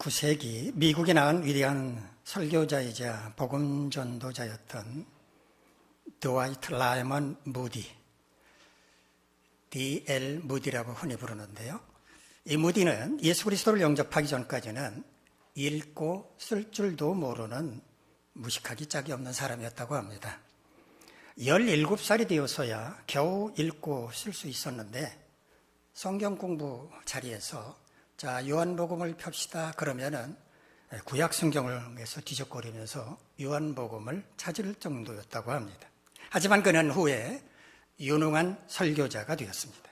19세기 미국에 나온 위대한 설교자이자 복음 전도자였던 드와이트 라이먼 무디, D.L. 무디라고 흔히 부르는데요. 이 무디는 예수 그리스도를 영접하기 전까지는 읽고 쓸 줄도 모르는 무식하기 짝이 없는 사람이었다고 합니다. 17살이 되어서야 겨우 읽고 쓸 수 있었는데 성경 공부 자리에서 자, 요한복음을 펴시다 그러면은 구약 성경에서 뒤적거리면서 요한복음을 찾을 정도였다고 합니다. 하지만 그는 후에 유능한 설교자가 되었습니다.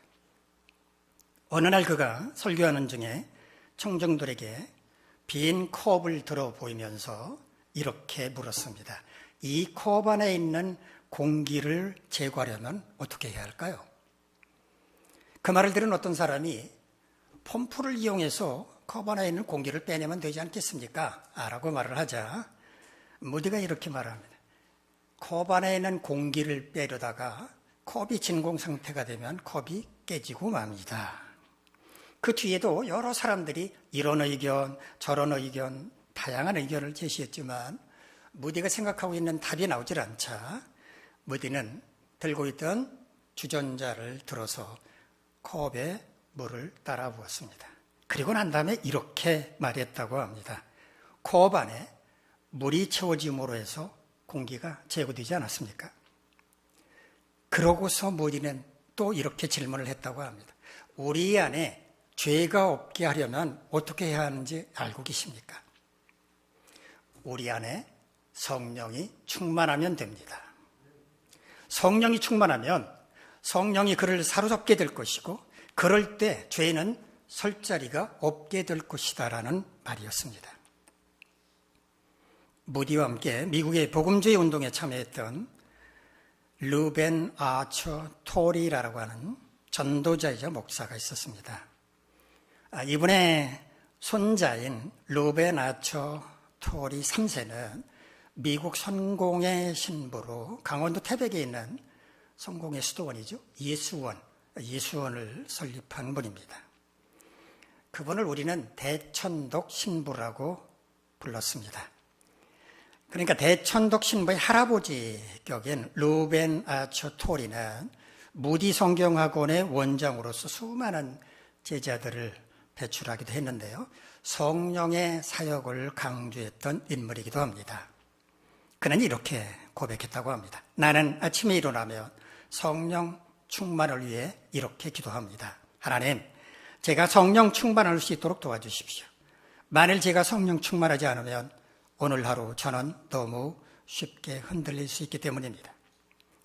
어느 날 그가 설교하는 중에 청중들에게 빈 컵을 들어 보이면서 이렇게 물었습니다. 이 컵 안에 있는 공기를 제거하려면 어떻게 해야 할까요? 그 말을 들은 어떤 사람이 펌프를 이용해서 컵 안에 있는 공기를 빼내면 되지 않겠습니까? 라고 말을 하자 무디가 이렇게 말합니다. 컵 안에 있는 공기를 빼려다가 컵이 진공 상태가 되면 컵이 깨지고 맙니다. 그 뒤에도 여러 사람들이 이런 의견, 저런 의견, 다양한 의견을 제시했지만 무디가 생각하고 있는 답이 나오질 않자 무디는 들고 있던 주전자를 들어서 컵에 물을 따라 부었습니다. 그리고 난 다음에 이렇게 말했다고 합니다. 컵 안에 물이 채워짐으로 해서 공기가 제거되지 않았습니까? 그러고서 무디는 또 이렇게 질문을 했다고 합니다. 우리 안에 죄가 없게 하려면 어떻게 해야 하는지 알고 계십니까? 우리 안에 성령이 충만하면 됩니다. 성령이 충만하면 성령이 그를 사로잡게 될 것이고 그럴 때 죄는 설 자리가 없게 될 것이다라는 말이었습니다. 무디와 함께 미국의 복음주의 운동에 참여했던 루벤 아처 토리라고 하는 전도자이자 목사가 있었습니다. 이분의 손자인 루벤 아처 토리 3세는 미국 선공의 신부로 강원도 태백에 있는 성공의 수도원이죠. 예수원을 설립한 분입니다. 그분을 우리는 대천독 신부라고 불렀습니다. 그러니까 대천독 신부의 할아버지 격인 루벤 아처 토리는 무디 성경학원의 원장으로서 수많은 제자들을 배출하기도 했는데요. 성령의 사역을 강조했던 인물이기도 합니다. 그는 이렇게 고백했다고 합니다. 나는 아침에 일어나면 성령 충만을 위해 이렇게 기도합니다. 하나님, 제가 성령 충만할 수 있도록 도와주십시오. 만일 제가 성령 충만하지 않으면 오늘 하루 저는 너무 쉽게 흔들릴 수 있기 때문입니다.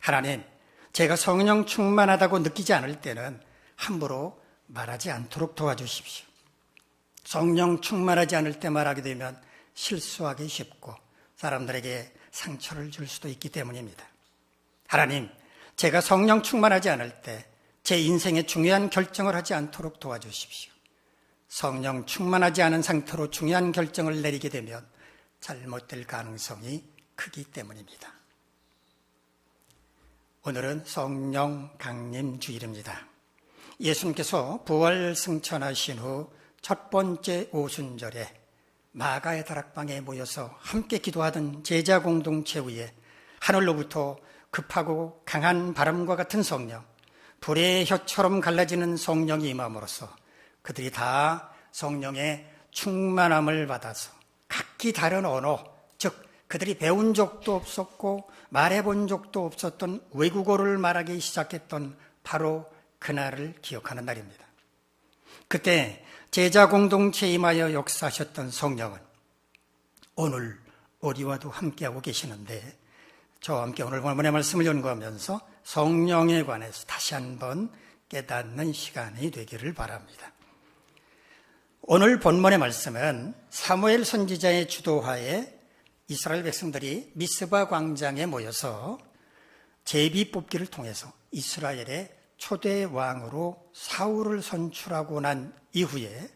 하나님, 제가 성령 충만하다고 느끼지 않을 때는 함부로 말하지 않도록 도와주십시오. 성령 충만하지 않을 때 말하게 되면 실수하기 쉽고 사람들에게 상처를 줄 수도 있기 때문입니다. 하나님, 제가 성령 충만하지 않을 때 제 인생에 중요한 결정을 하지 않도록 도와주십시오. 성령 충만하지 않은 상태로 중요한 결정을 내리게 되면 잘못될 가능성이 크기 때문입니다. 오늘은 성령 강림 주일입니다. 예수님께서 부활 승천하신 후 첫 번째 오순절에 마가의 다락방에 모여서 함께 기도하던 제자 공동체 위에 하늘로부터 급하고 강한 바람과 같은 성령, 불의 혀처럼 갈라지는 성령이 임함으로써 그들이 다 성령의 충만함을 받아서 각기 다른 언어, 즉 그들이 배운 적도 없었고 말해본 적도 없었던 외국어를 말하기 시작했던 바로 그날을 기억하는 날입니다. 그때 제자 공동체에 임하여 역사하셨던 성령은 오늘 우리와도 함께하고 계시는데 저와 함께 오늘 본문의 말씀을 연구하면서 성령에 관해서 다시 한번 깨닫는 시간이 되기를 바랍니다. 오늘 본문의 말씀은 사무엘 선지자의 주도하에 이스라엘 백성들이 미스바 광장에 모여서 제비 뽑기를 통해서 이스라엘의 초대 왕으로 사울을 선출하고 난 이후에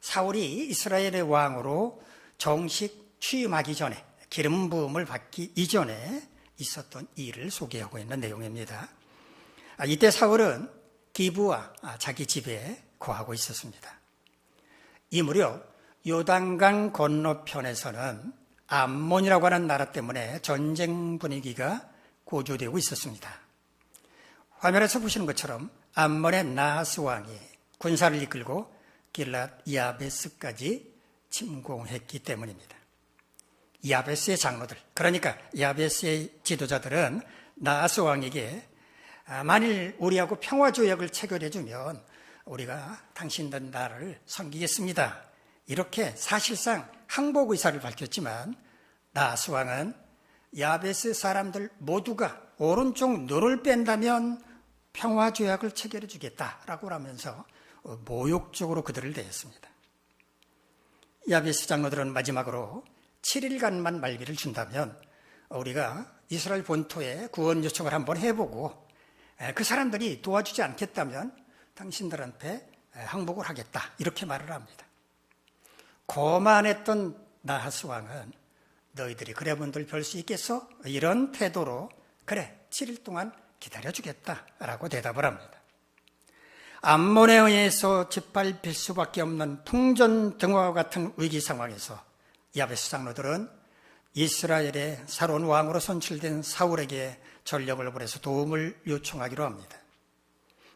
사울이 이스라엘의 왕으로 정식 취임하기 전에 기름 부음을 받기 이전에 있었던 일을 소개하고 있는 내용입니다. 이때 사울은 기브와 자기 집에 거하고 있었습니다. 이 무렵 요단강 건너편에서는 암몬이라고 하는 나라 때문에 전쟁 분위기가 고조되고 있었습니다. 화면에서 보시는 것처럼 암몬의 나하스 왕이 군사를 이끌고 길랏 야베스까지 침공했기 때문입니다. 야베스의 장로들, 그러니까 야베스의 지도자들은 나하스 왕에게 만일 우리하고 평화조약을 체결해주면 우리가 당신들 나라를 섬기겠습니다. 이렇게 사실상 항복 의사를 밝혔지만 나하스 왕은 야베스 사람들 모두가 오른쪽 눈을 뺀다면 평화조약을 체결해 주겠다라고 하면서 모욕적으로 그들을 대했습니다. 야베스 장로들은 마지막으로 7일간만 말기를 준다면 우리가 이스라엘 본토에 구원 요청을 한번 해보고 그 사람들이 도와주지 않겠다면 당신들한테 항복을 하겠다 이렇게 말을 합니다. 거만했던 나하스 왕은 너희들이 그래본들 별 수 있겠어? 이런 태도로 그래 7일 동안 기다려주겠다라고 대답을 합니다. 암몬에 의해서 짓밟힐 수밖에 없는 풍전등화와 같은 위기 상황에서 야베스 장로들은 이스라엘의 새로운 왕으로 선출된 사울에게 전령을 보내서 도움을 요청하기로 합니다.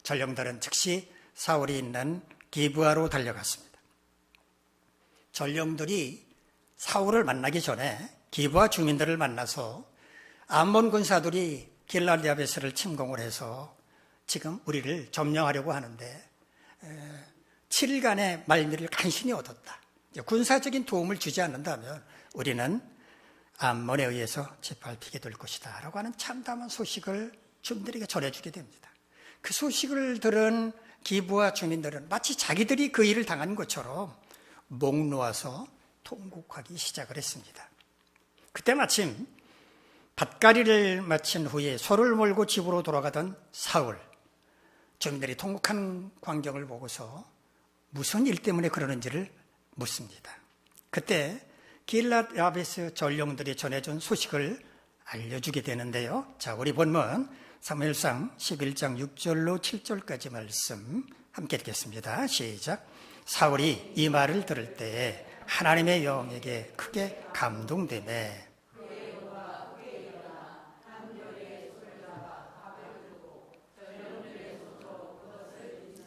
전령들은 즉시 사울이 있는 기브아로 달려갔습니다. 전령들이 사울을 만나기 전에 기브아 주민들을 만나서 암몬 군사들이 길랏 야베스를 침공을 해서 지금 우리를 점령하려고 하는데 7일간의 말미를 간신히 얻었다. 군사적인 도움을 주지 않는다면 우리는 암몬에 의해서 짓밟히게 될 것이다 라고 하는 참담한 소식을 주민들에게 전해주게 됩니다. 그 소식을 들은 기브아 주민들은 마치 자기들이 그 일을 당한 것처럼 목 놓아서 통곡하기 시작을 했습니다. 그때 마침 밭갈이를 마친 후에 소를 몰고 집으로 돌아가던 사울, 주민들이 통곡한 광경을 보고서 무슨 일 때문에 그러는지를 묻습니다. 그때 길랏 야베스 전령들이 전해준 소식을 알려주게 되는데요. 자, 우리 본문 사무엘상 11장 6절로 7절까지 말씀 함께 읽겠습니다. 시작. 사울이 이 말을 들을 때에 하나님의 영에게 크게 감동되매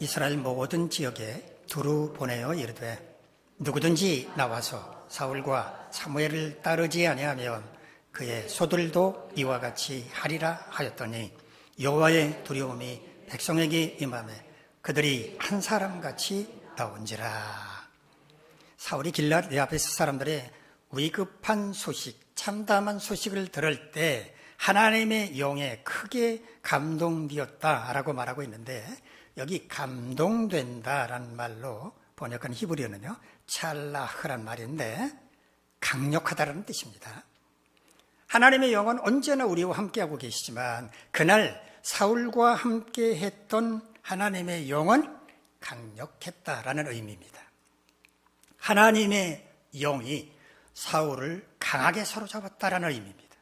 이스라엘 모든 지역에 두루 보내어 이르되 누구든지 나와서 사울과 사무엘을 따르지 아니하면 그의 소들도 이와 같이 하리라 하였더니 여호와의 두려움이 백성에게 임하매 그들이 한 사람같이 나온지라. 사울이 길랏 야베스 사람들의 위급한 소식, 참담한 소식을 들을 때 하나님의 영에 크게 감동되었다라고 말하고 있는데 여기 감동된다라는 말로 번역한 히브리어는요 찰라흐란 말인데 강력하다라는 뜻입니다. 하나님의 영은 언제나 우리와 함께하고 계시지만 그날 사울과 함께 했던 하나님의 영은 강력했다라는 의미입니다. 하나님의 영이 사울을 강하게 사로잡았다라는 의미입니다.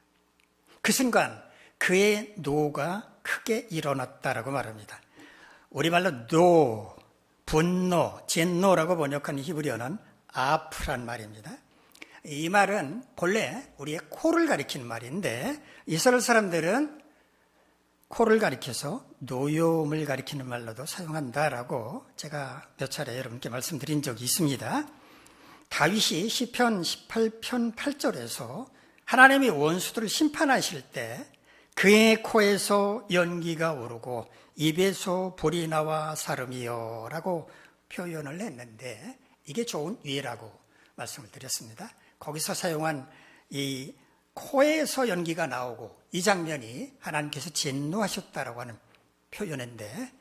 그 순간 그의 노가 크게 일어났다라고 말합니다. 우리말로 노, 분노, 젠노라고 번역한 히브리어는 아프란 말입니다. 이 말은 본래 우리의 코를 가리키는 말인데 이스라엘 사람들은 코를 가리켜서 노염을 가리키는 말로도 사용한다라고 제가 몇 차례 여러분께 말씀드린 적이 있습니다. 다윗이 시편 18편 8절에서 하나님이 원수들을 심판하실 때 그의 코에서 연기가 오르고 입에서 불이 나와 사름이여 라고 표현을 했는데 이게 좋은 예라고 말씀을 드렸습니다. 거기서 사용한 이 코에서 연기가 나오고 이 장면이 하나님께서 진노하셨다라고 하는 표현인데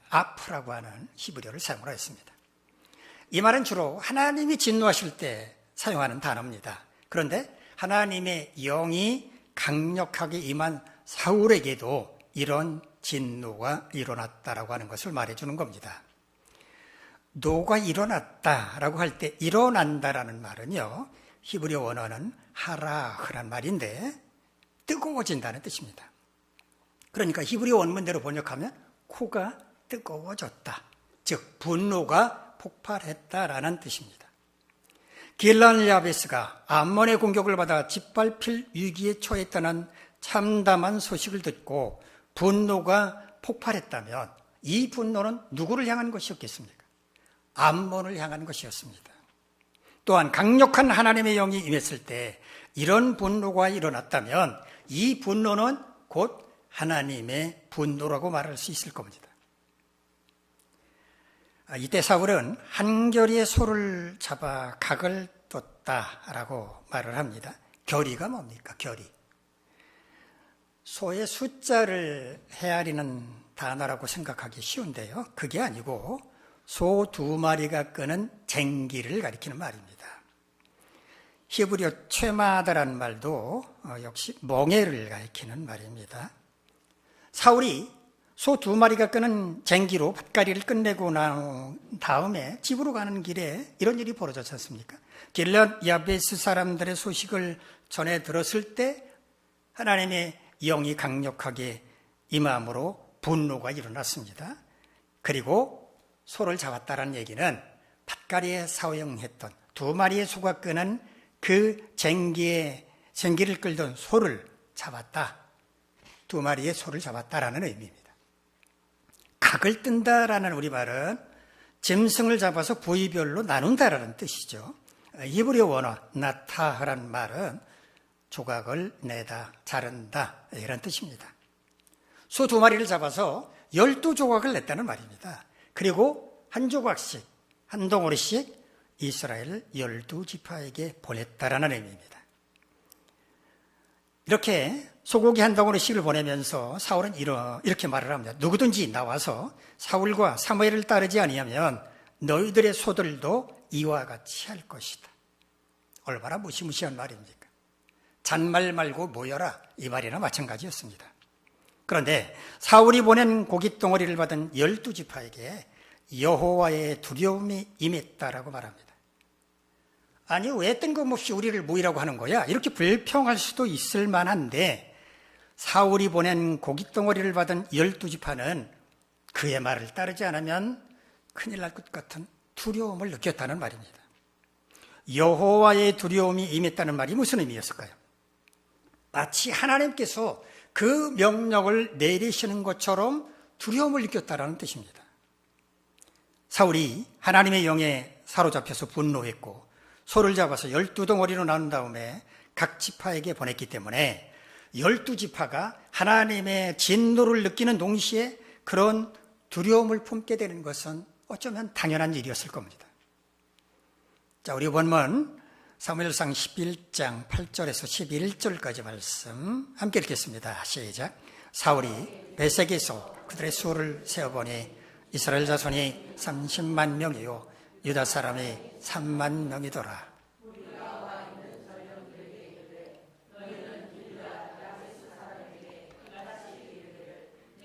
아프라고 하는 히브리어를 사용을 했습니다. 이 말은 주로 하나님이 진노하실 때 사용하는 단어입니다. 그런데 하나님의 영이 강력하게 임한 사울에게도 이런 진노가 일어났다라고 하는 것을 말해주는 겁니다. 노가 일어났다라고 할 때 일어난다라는 말은요 히브리어 원어는 하라흐란 말인데 뜨거워진다는 뜻입니다. 그러니까 히브리어 원문대로 번역하면 코가 뜨거워졌다, 즉 분노가 폭발했다라는 뜻입니다. 길랄 야베스가 암몬의 공격을 받아 짓밟힐 위기에 처했다는 참담한 소식을 듣고 분노가 폭발했다면 이 분노는 누구를 향한 것이었겠습니까? 암몬을 향한 것이었습니다. 또한 강력한 하나님의 영이 임했을 때 이런 분노가 일어났다면 이 분노는 곧 하나님의 분노라고 말할 수 있을 겁니다. 이때 사울은 한결이의 소를 잡아 각을 뒀다라고 말을 합니다. 결의가 뭡니까? 결의. 소의 숫자를 헤아리는 단어라고 생각하기 쉬운데요. 그게 아니고 소 2마리가 끄는 쟁기를 가리키는 말입니다. 히브리어 최마다라는 말도 역시 멍에를 가리키는 말입니다. 사울이 소 2마리가 끄는 쟁기로 밭가리를 끝내고 난 다음에 집으로 가는 길에 이런 일이 벌어졌지 않습니까? 길랏 야베스 사람들의 소식을 전해 들었을 때 하나님의 영이 강력하게 임함으로 분노가 일어났습니다. 그리고 소를 잡았다는 얘기는 밭가리에 사용했던 2마리의 소가 끄는 그 쟁기를 끌던 소를 잡았다. 2마리의 소를 잡았다라는 의미입니다. 각을 뜬다라는 우리말은 짐승을 잡아서 부위별로 나눈다라는 뜻이죠. 히브리어 원어 나타라는 말은 조각을 내다, 자른다 이런 뜻입니다. 소 2마리를 잡아서 12조각을 냈다는 말입니다. 그리고 한 조각씩, 한 덩어리씩 이스라엘 12지파에게 보냈다라는 의미입니다. 이렇게 소고기 한 덩어리씩을 보내면서 사울은 이렇게 말을 합니다. 누구든지 나와서 사울과 사무엘을 따르지 아니하면 너희들의 소들도 이와 같이 할 것이다. 얼마나 무시무시한 말입니까? 잔말 말고 모여라 이 말이나 마찬가지였습니다. 그런데 사울이 보낸 고깃덩어리를 받은 12지파에게 여호와의 두려움이 임했다라고 말합니다. 아니 왜 뜬금없이 우리를 모이라고 하는 거야? 이렇게 불평할 수도 있을 만한데 사울이 보낸 고깃덩어리를 받은 12지파는 그의 말을 따르지 않으면 큰일 날 것 같은 두려움을 느꼈다는 말입니다. 여호와의 두려움이 임했다는 말이 무슨 의미였을까요? 마치 하나님께서 그 명령을 내리시는 것처럼 두려움을 느꼈다라는 뜻입니다. 사울이 하나님의 영에 사로잡혀서 분노했고 소를 잡아서 12덩어리로 나눈 다음에 각 지파에게 보냈기 때문에 12지파가 하나님의 진노를 느끼는 동시에 그런 두려움을 품게 되는 것은 어쩌면 당연한 일이었을 겁니다. 자, 우리 본문 사무엘상 11장 8절에서 11절까지 말씀 함께 읽겠습니다. 시작. 사울이 베색에서 그들의 수를 세어보니 이스라엘 자손이 30만 명이요 유다 사람이 3만 명이더라.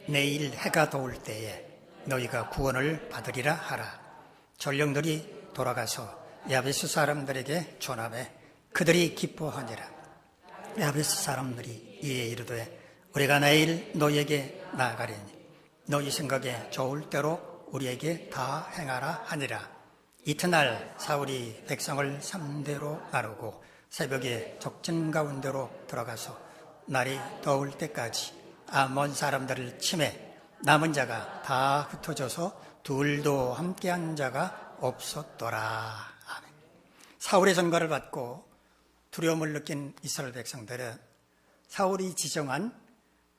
내일 해가 더울 때에 너희가 구원을 받으리라 하라. 전령들이 돌아가서 야베스 사람들에게 전함해 그들이 기뻐하니라. 야베스 사람들이 이에 이르되 우리가 내일 너희에게 나아가리니 너희 생각에 좋을 대로 우리에게 다 행하라 하니라. 이튿날 사울이 백성을 3대로 나누고 새벽에 적진 가운데로 들어가서 날이 더울 때까지 아몬 사람들을 치매 남은 자가 다 흩어져서 둘도 함께한 자가 없었더라. 아멘. 사울의 전가를 받고 두려움을 느낀 이스라엘 백성들은 사울이 지정한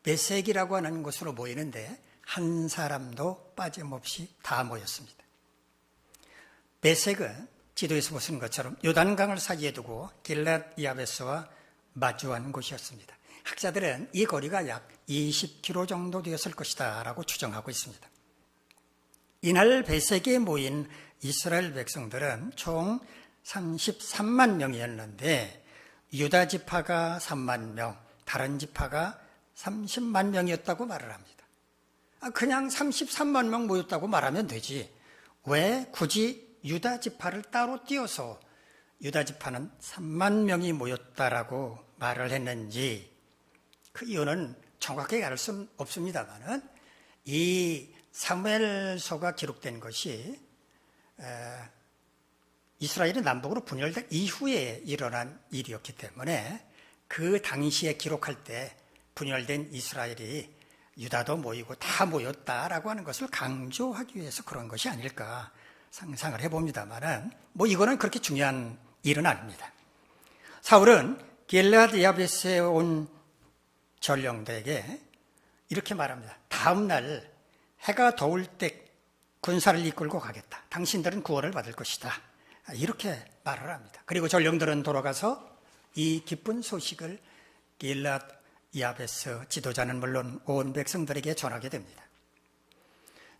베색이라고 하는 곳으로 모이는데 한 사람도 빠짐없이 다 모였습니다. 베색은 지도에서 보시는 것처럼 요단강을 사이에 두고 길랏 야베스와 마주한 곳이었습니다. 학자들은 이 거리가 약 20km 정도 되었을 것이다 라고 추정하고 있습니다. 이날 베색에 모인 이스라엘 백성들은 총 33만 명이었는데 유다 지파가 3만 명, 다른 지파가 30만 명이었다고 말을 합니다. 그냥 33만 명 모였다고 말하면 되지. 왜 굳이 유다 지파를 따로 띄어서 유다 지파는 3만 명이 모였다라고 말을 했는지 그 이유는 정확하게 알 수는 없습니다만은 이 사무엘서가 기록된 것이 이스라엘이 남북으로 분열된 이후에 일어난 일이었기 때문에 그 당시에 기록할 때 분열된 이스라엘이 유다도 모이고 다 모였다라고 하는 것을 강조하기 위해서 그런 것이 아닐까 상상을 해봅니다만은 이거는 그렇게 중요한 일은 아닙니다. 사울은 길르앗 야베스에 온 전령들에게 이렇게 말합니다. 다음 날 해가 더울 때 군사를 이끌고 가겠다. 당신들은 구원을 받을 것이다. 이렇게 말을 합니다. 그리고 전령들은 돌아가서 이 기쁜 소식을 길르앗 야베스 지도자는 물론 온 백성들에게 전하게 됩니다.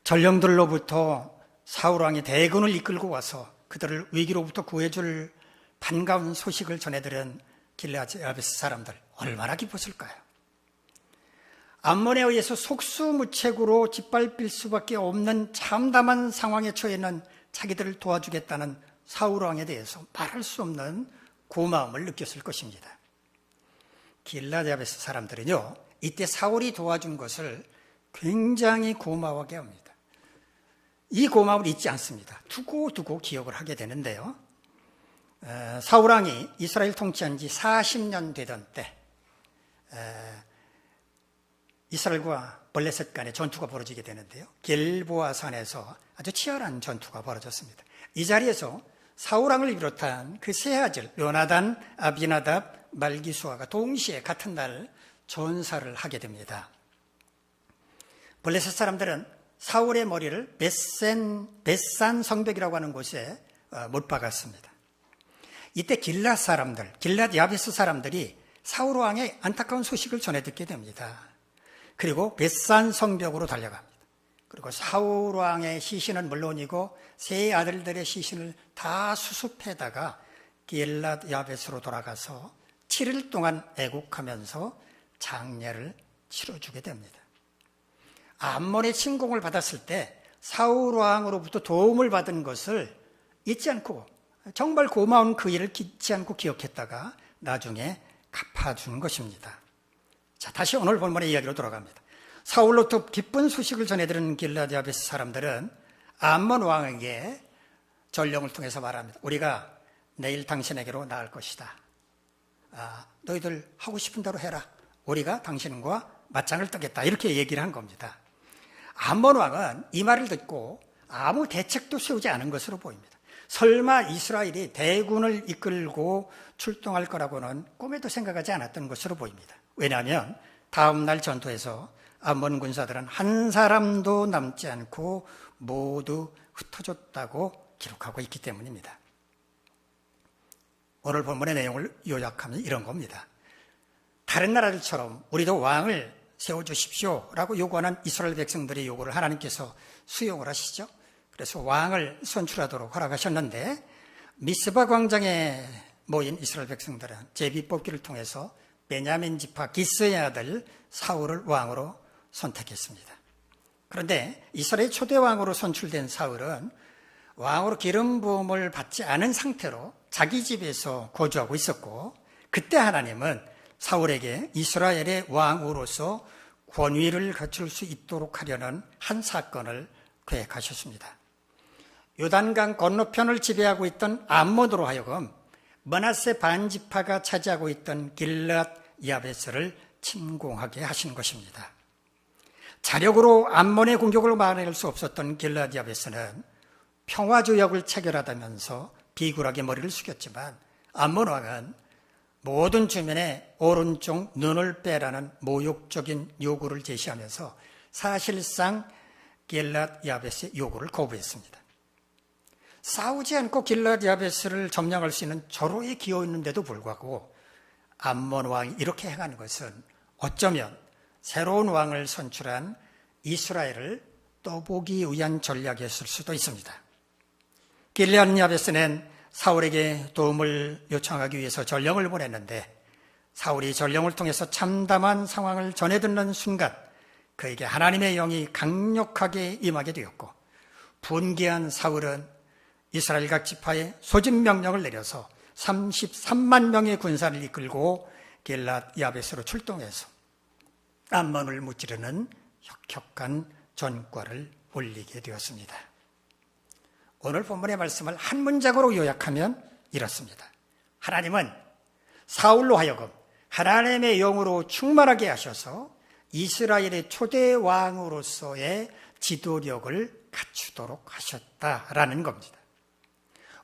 전령들로부터 사울왕이 대군을 이끌고 와서 그들을 위기로부터 구해줄 반가운 소식을 전해들은 길르앗 야베스 사람들 얼마나 기뻤을까요? 암몬에 의해서 속수무책으로 짓밟힐 수밖에 없는 참담한 상황에 처해 있는 자기들을 도와주겠다는 사울왕에 대해서 말할 수 없는 고마움을 느꼈을 것입니다. 길르앗 야베스 사람들은요, 이때 사울이 도와준 것을 굉장히 고마워하게 합니다. 이 고마움을 잊지 않습니다. 두고두고 기억을 하게 되는데요. 사울왕이 이스라엘 통치한 지 40년 되던 때 이스라엘과 블레셋 간의 전투가 벌어지게 되는데요. 길보아 산에서 아주 치열한 전투가 벌어졌습니다. 이 자리에서 사울왕을 비롯한 그 세 아들 요나단, 아비나답, 말기수아가 동시에 같은 날 전사를 하게 됩니다. 블레셋 사람들은 사울의 머리를 벳산 성벽이라고 하는 곳에 못 박았습니다. 이때 길르앗 야베스 사람들이 사울 왕의 안타까운 소식을 전해 듣게 됩니다. 그리고 벳산 성벽으로 달려갑니다. 그리고 사울 왕의 시신은 물론이고 세 아들들의 시신을 다 수습해다가 길르앗 야베스로 돌아가서 7일 동안 애국하면서 장례를 치러주게 됩니다. 암몬의 침공을 받았을 때 사울 왕으로부터 도움을 받은 것을 잊지 않고 정말 고마운 그 일을 잊지 않고 기억했다가 나중에 갚아주는 것입니다. 자, 다시 오늘 본문의 이야기로 돌아갑니다. 사울로부터 기쁜 소식을 전해들은 길르앗 야베스 사람들은 암몬 왕에게 전령을 통해서 말합니다. 우리가 내일 당신에게로 나갈 것이다. 너희들 하고 싶은 대로 해라. 우리가 당신과 맞짱을 뜨겠다. 이렇게 얘기를 한 겁니다. 암몬 왕은 이 말을 듣고 아무 대책도 세우지 않은 것으로 보입니다. 설마 이스라엘이 대군을 이끌고 출동할 거라고는 꿈에도 생각하지 않았던 것으로 보입니다. 왜냐하면 다음 날 전투에서 암몬 군사들은 한 사람도 남지 않고 모두 흩어졌다고 기록하고 있기 때문입니다. 오늘 본문의 내용을 요약하면 이런 겁니다. 다른 나라들처럼 우리도 왕을 세워주십시오 라고 요구하는 이스라엘 백성들의 요구를 하나님께서 수용을 하시죠. 그래서 왕을 선출하도록 허락하셨는데 미스바 광장에 모인 이스라엘 백성들은 제비뽑기를 통해서 베냐민 지파 기스의 아들 사울을 왕으로 선택했습니다. 그런데 이스라엘 초대 왕으로 선출된 사울은 왕으로 기름 부음을 받지 않은 상태로 자기 집에서 거주하고 있었고, 그때 하나님은 사울에게 이스라엘의 왕으로서 권위를 갖출 수 있도록 하려는 한 사건을 계획하셨습니다. 요단강 건너편을 지배하고 있던 암몬으로 하여금 므낫세 반지파가 차지하고 있던 길르앗 야베스를 침공하게 하신 것입니다. 자력으로 암몬의 공격을 막아낼 수 없었던 길르앗 야베스는 평화조약을 체결하다면서 비굴하게 머리를 숙였지만 암몬 왕은 모든 주민의 오른쪽 눈을 빼라는 모욕적인 요구를 제시하면서 사실상 길르앗 야베스의 요구를 거부했습니다. 싸우지 않고 길르앗 야베스를 점령할 수 있는 절호에 기어 있는데도 불구하고 암몬 왕이 이렇게 행한 것은 어쩌면 새로운 왕을 선출한 이스라엘을 떠보기 위한 전략이었을 수도 있습니다. 길르앗 야베스는 사울에게 도움을 요청하기 위해서 전령을 보냈는데 사울이 전령을 통해서 참담한 상황을 전해 듣는 순간 그에게 하나님의 영이 강력하게 임하게 되었고, 분개한 사울은 이스라엘 각 지파에 소집 명령을 내려서 33만 명의 군사를 이끌고 길르앗 야베스로 출동해서 암몬을 무찌르는 혁혁한 전과를 올리게 되었습니다. 오늘 본문의 말씀을 한 문장으로 요약하면 이렇습니다. 하나님은 사울로 하여금 하나님의 영으로 충만하게 하셔서 이스라엘의 초대 왕으로서의 지도력을 갖추도록 하셨다라는 겁니다.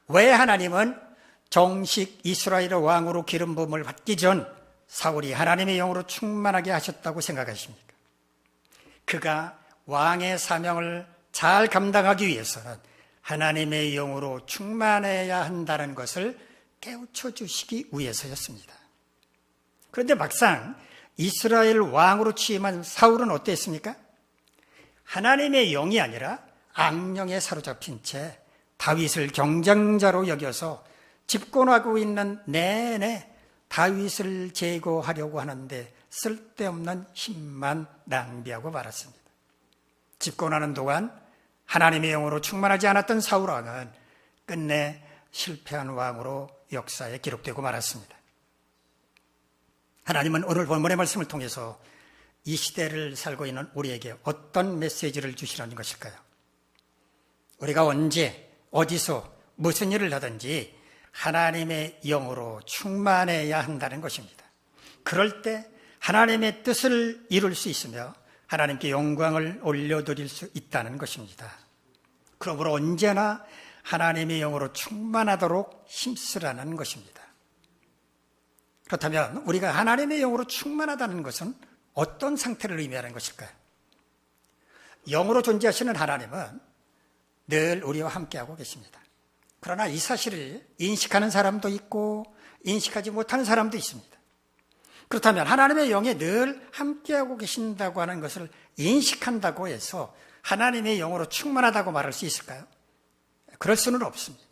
왜 하나님은 정식 이스라엘 왕으로 기름 부음을 받기 전 사울이 하나님의 영으로 충만하게 하셨다고 생각하십니까? 그가 왕의 사명을 잘 감당하기 위해서는 하나님의 영으로 충만해야 한다는 것을 깨우쳐 주시기 위해서였습니다. 그런데 막상 이스라엘 왕으로 취임한 사울은 어땠습니까? 하나님의 영이 아니라 악령에 사로잡힌 채 다윗을 경쟁자로 여겨서 집권하고 있는 내내 다윗을 제거하려고 하는데 쓸데없는 힘만 낭비하고 말았습니다. 집권하는 동안 하나님의 영으로 충만하지 않았던 사울 왕은 끝내 실패한 왕으로 역사에 기록되고 말았습니다. 하나님은 오늘 본문의 말씀을 통해서 이 시대를 살고 있는 우리에게 어떤 메시지를 주시라는 것일까요? 우리가 언제, 어디서, 무슨 일을 하든지 하나님의 영으로 충만해야 한다는 것입니다. 그럴 때 하나님의 뜻을 이룰 수 있으며 하나님께 영광을 올려드릴 수 있다는 것입니다. 그러므로 언제나 하나님의 영으로 충만하도록 힘쓰라는 것입니다. 그렇다면 우리가 하나님의 영으로 충만하다는 것은 어떤 상태를 의미하는 것일까요? 영으로 존재하시는 하나님은 늘 우리와 함께하고 계십니다. 그러나 이 사실을 인식하는 사람도 있고 인식하지 못하는 사람도 있습니다. 그렇다면 하나님의 영에 늘 함께하고 계신다고 하는 것을 인식한다고 해서 하나님의 영으로 충만하다고 말할 수 있을까요? 그럴 수는 없습니다.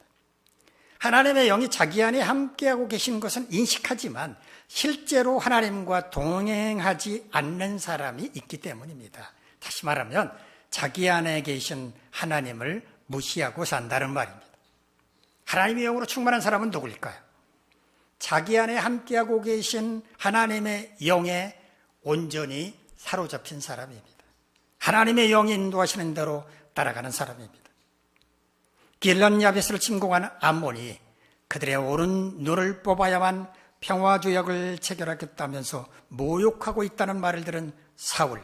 하나님의 영이 자기 안에 함께하고 계신 것은 인식하지만 실제로 하나님과 동행하지 않는 사람이 있기 때문입니다. 다시 말하면 자기 안에 계신 하나님을 무시하고 산다는 말입니다. 하나님의 영으로 충만한 사람은 누구일까요? 자기 안에 함께하고 계신 하나님의 영에 온전히 사로잡힌 사람입니다. 하나님의 영이 인도하시는 대로 따라가는 사람입니다. 길르앗 야베스를 침공한 암몬이 그들의 오른 눈을 뽑아야만 평화조약을 체결하겠다면서 모욕하고 있다는 말을 들은 사울,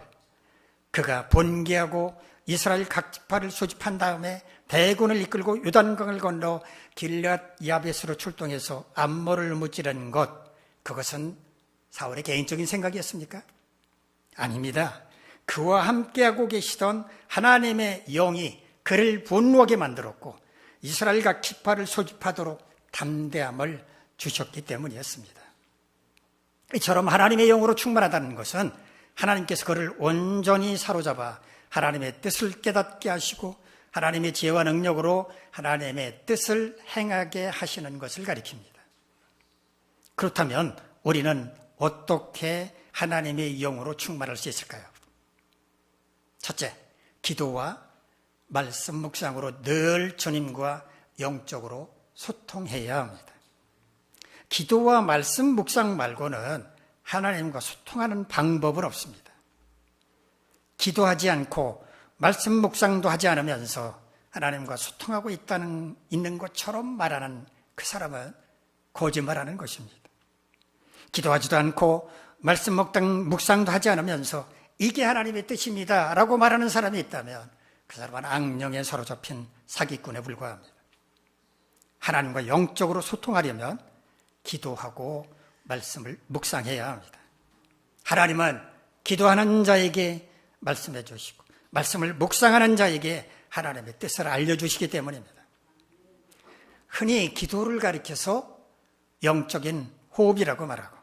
그가 번개하고 이스라엘 각 지파를 소집한 다음에 대군을 이끌고 요단강을 건너 길르앗 야베스로 출동해서 암몬을 무찌른 것, 그것은 사울의 개인적인 생각이었습니까? 아닙니다. 그와 함께하고 계시던 하나님의 영이 그를 분노하게 만들었고 이스라엘 각 지파를 소집하도록 담대함을 주셨기 때문이었습니다. 이처럼 하나님의 영으로 충만하다는 것은 하나님께서 그를 온전히 사로잡아 하나님의 뜻을 깨닫게 하시고 하나님의 지혜와 능력으로 하나님의 뜻을 행하게 하시는 것을 가리킵니다. 그렇다면 우리는 어떻게 하나님의 영으로 충만할 수 있을까요? 첫째, 기도와 말씀 묵상으로 늘 주님과 영적으로 소통해야 합니다. 기도와 말씀 묵상 말고는 하나님과 소통하는 방법은 없습니다. 기도하지 않고 말씀 묵상도 하지 않으면서 하나님과 소통하고 있는 것처럼 말하는 그 사람은 거짓말하는 것입니다. 기도하지도 않고 말씀 묵상도 하지 않으면서 이게 하나님의 뜻입니다 라고 말하는 사람이 있다면 그 사람은 악령에 사로잡힌 사기꾼에 불과합니다. 하나님과 영적으로 소통하려면 기도하고 말씀을 묵상해야 합니다. 하나님은 기도하는 자에게 말씀해 주시고 말씀을 묵상하는 자에게 하나님의 뜻을 알려주시기 때문입니다. 흔히 기도를 가리켜서 영적인 호흡이라고 말하고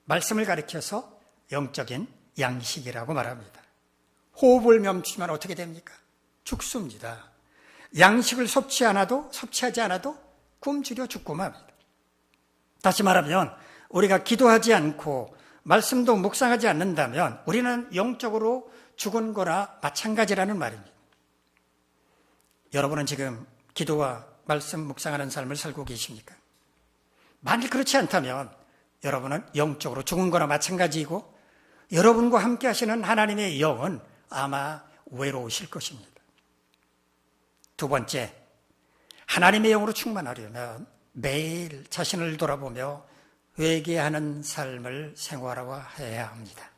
말씀을 가리켜서 영적인 양식이라고 말합니다. 호흡을 멈추면 어떻게 됩니까? 죽습니다. 양식을 섭취하지 않아도 굶주려 죽고만 합니다. 다시 말하면 우리가 기도하지 않고 말씀도 묵상하지 않는다면 우리는 영적으로 죽은 거나 마찬가지라는 말입니다. 여러분은 지금 기도와 말씀 묵상하는 삶을 살고 계십니까? 만일 그렇지 않다면 여러분은 영적으로 죽은 거나 마찬가지이고 여러분과 함께 하시는 하나님의 영은 아마 외로우실 것입니다. 두 번째, 하나님의 영으로 충만하려면 매일 자신을 돌아보며 회개하는 삶을 생활해야 합니다.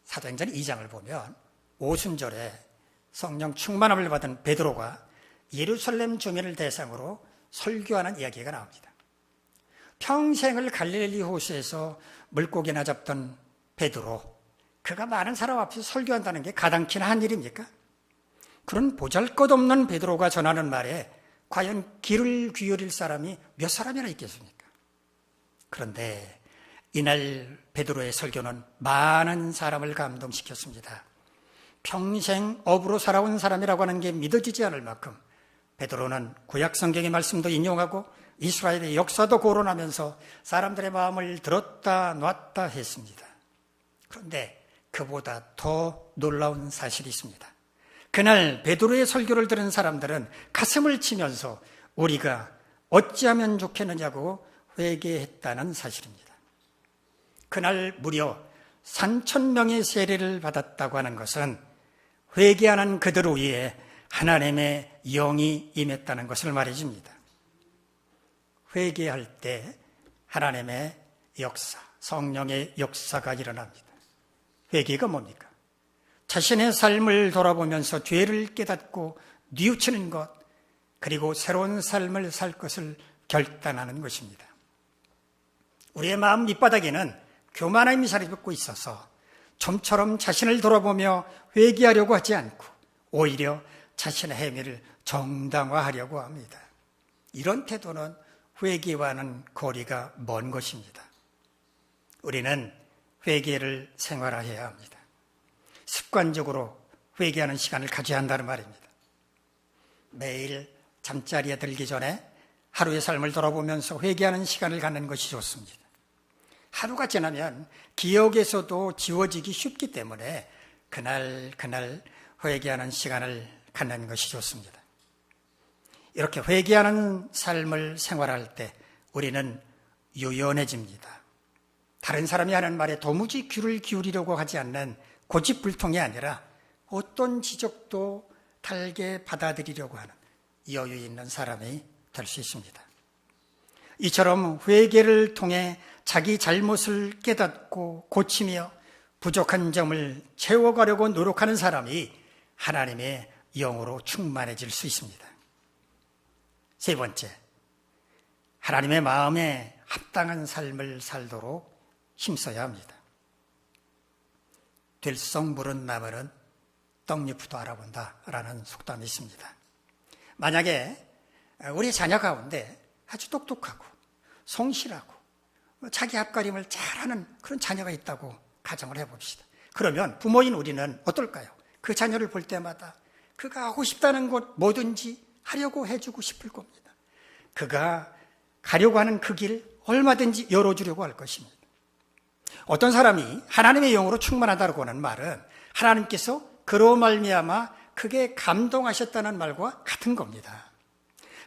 사도행전 2장을 보면 오순절에 성령 충만함을 받은 베드로가 예루살렘 주민을 대상으로 설교하는 이야기가 나옵니다. 평생을 갈릴리 호수에서 물고기나 잡던 베드로, 그가 많은 사람 앞에서 설교한다는 게 가당키나 한 일입니까? 그런 보잘것없는 베드로가 전하는 말에 과연 귀를 기울일 사람이 몇 사람이나 있겠습니까? 그런데 이날 베드로의 설교는 많은 사람을 감동시켰습니다. 평생 업으로 살아온 사람이라고 하는 게 믿어지지 않을 만큼 베드로는 구약 성경의 말씀도 인용하고 이스라엘의 역사도 거론하면서 사람들의 마음을 들었다 놨다 했습니다. 그런데 그보다 더 놀라운 사실이 있습니다. 그날 베드로의 설교를 들은 사람들은 가슴을 치면서 우리가 어찌하면 좋겠느냐고 회개했다는 사실입니다. 그날 무려 3,000명의 세례를 받았다고 하는 것은 회개하는 그들 위에 하나님의 영이 임했다는 것을 말해줍니다. 회개할 때 하나님의 역사, 성령의 역사가 일어납니다. 회개가 뭡니까? 자신의 삶을 돌아보면서 죄를 깨닫고 뉘우치는 것, 그리고 새로운 삶을 살 것을 결단하는 것입니다. 우리의 마음 밑바닥에는 교만함이 자리 잡고 있어서 좀처럼 자신을 돌아보며 회개하려고 하지 않고 오히려 자신의 행위를 정당화하려고 합니다. 이런 태도는 회개와는 거리가 먼 것입니다. 우리는 회개를 생활화해야 합니다. 습관적으로 회개하는 시간을 가져야 한다는 말입니다. 매일 잠자리에 들기 전에 하루의 삶을 돌아보면서 회개하는 시간을 갖는 것이 좋습니다. 하루가 지나면 기억에서도 지워지기 쉽기 때문에 그날 회개하는 시간을 갖는 것이 좋습니다. 이렇게 회개하는 삶을 생활할 때 우리는 유연해집니다. 다른 사람이 하는 말에 도무지 귀를 기울이려고 하지 않는 고집불통이 아니라 어떤 지적도 달게 받아들이려고 하는 여유 있는 사람이 될 수 있습니다. 이처럼 회개를 통해 자기 잘못을 깨닫고 고치며 부족한 점을 채워가려고 노력하는 사람이 하나님의 영으로 충만해질 수 있습니다. 세 번째, 하나님의 마음에 합당한 삶을 살도록 힘써야 합니다. 들썩 무른 나무는 떡잎도 알아본다라는 속담이 있습니다. 만약에 우리 자녀 가운데 아주 똑똑하고 성실하고 자기 앞가림을 잘하는 그런 자녀가 있다고 가정을 해봅시다. 그러면 부모인 우리는 어떨까요? 그 자녀를 볼 때마다 그가 하고 싶다는 것 뭐든지 하려고 해주고 싶을 겁니다. 그가 가려고 하는 그 길 얼마든지 열어주려고 할 것입니다. 어떤 사람이 하나님의 영으로 충만하다고 하는 말은 하나님께서 그로 말미암아 크게 감동하셨다는 말과 같은 겁니다.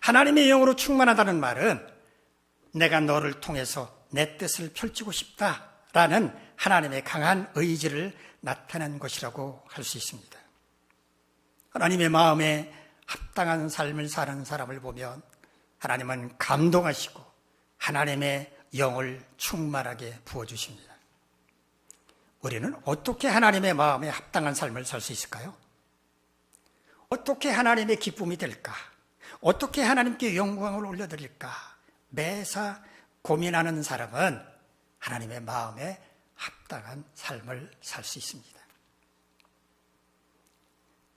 하나님의 영으로 충만하다는 말은 내가 너를 통해서 내 뜻을 펼치고 싶다라는 하나님의 강한 의지를 나타낸 것이라고 할 수 있습니다. 하나님의 마음에 합당한 삶을 사는 사람을 보면 하나님은 감동하시고 하나님의 영을 충만하게 부어주십니다. 우리는 어떻게 하나님의 마음에 합당한 삶을 살 수 있을까요? 어떻게 하나님의 기쁨이 될까? 어떻게 하나님께 영광을 올려드릴까? 매사 고민하는 사람은 하나님의 마음에 합당한 삶을 살 수 있습니다.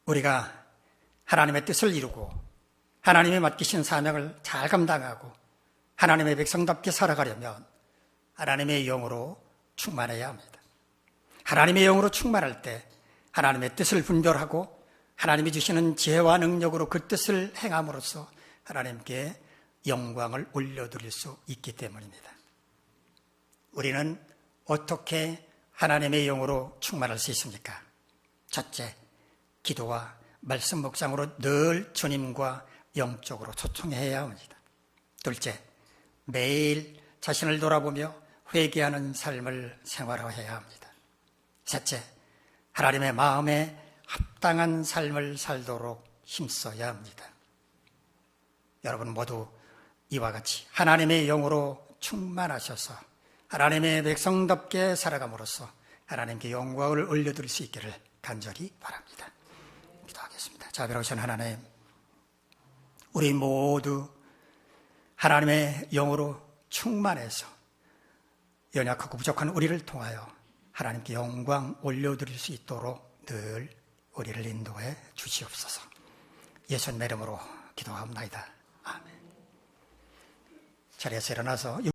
우리가 하나님의 뜻을 이루고 하나님의 맡기신 사명을 잘 감당하고 하나님의 백성답게 살아가려면 하나님의 영으로 충만해야 합니다. 하나님의 영으로 충만할 때 하나님의 뜻을 분별하고 하나님이 주시는 지혜와 능력으로 그 뜻을 행함으로써 하나님께 영광을 올려드릴 수 있기 때문입니다. 우리는 어떻게 하나님의 영으로 충만할 수 있습니까? 첫째, 기도와 말씀 묵상으로 늘 주님과 영적으로 소통해야 합니다. 둘째, 매일 자신을 돌아보며 회개하는 삶을 생활화해야 합니다. 셋째, 하나님의 마음에 합당한 삶을 살도록 힘써야 합니다. 여러분 모두 이와 같이 하나님의 영으로 충만하셔서 하나님의 백성답게 살아감으로써 하나님께 영광을 올려드릴 수 있기를 간절히 바랍니다. 기도하겠습니다. 자비로우신 하나님, 우리 모두 하나님의 영으로 충만해서 연약하고 부족한 우리를 통하여 하나님께 영광 올려드릴 수 있도록 늘 우리를 인도해 주시옵소서. 예수님의 이름으로 기도하옵나이다. 아멘. 자리에서 일어나서